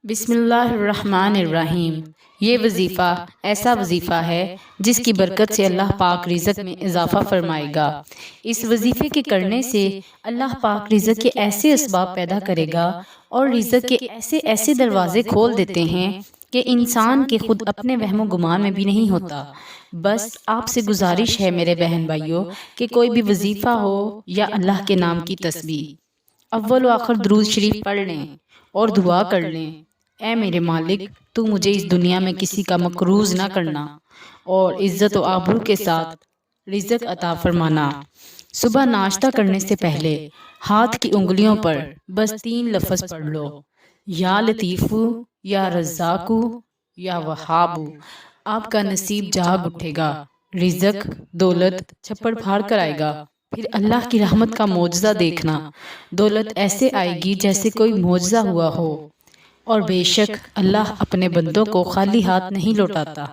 بسم اللہ الرحمن الرحیم۔ یہ وظیفہ ایسا وظیفہ ہے جس کی برکت سے اللہ پاک رزق میں اضافہ فرمائے گا۔ اس وظیفے کے کرنے سے اللہ پاک رزق کے ایسے اسباب پیدا کرے گا اور رزق کے ایسے ایسے دروازے کھول دیتے ہیں کہ انسان کے خود اپنے وہم و گمان میں بھی نہیں ہوتا۔ بس آپ سے گزارش ہے میرے بہن بھائیوں کہ کوئی بھی وظیفہ ہو یا اللہ کے نام کی تسبیح، اول و آخر درود شریف پڑھ لیں اور دعا کر لیں، اے میرے مالک تو مجھے اس دنیا میں کسی کا مقروض نہ کرنا اور عزت و آبرو کے ساتھ رزق عطا فرمانا۔ صبح ناشتہ کرنے سے پہلے ہاتھ کی انگلیوں پر بس 3 لفظ پڑھ لو، یا لطیفو، یا رزاقو، یا وہابو۔ آپ کا نصیب جاگ اٹھے گا، رزق دولت چھپڑ پھاڑ کر آئے گا۔ پھر اللہ کی رحمت کا معجزہ دیکھنا، دولت ایسے آئے گی جیسے کوئی معجزہ ہوا ہو، اور بے شک اللہ اپنے بندوں کو خالی ہاتھ نہیں لوٹاتا۔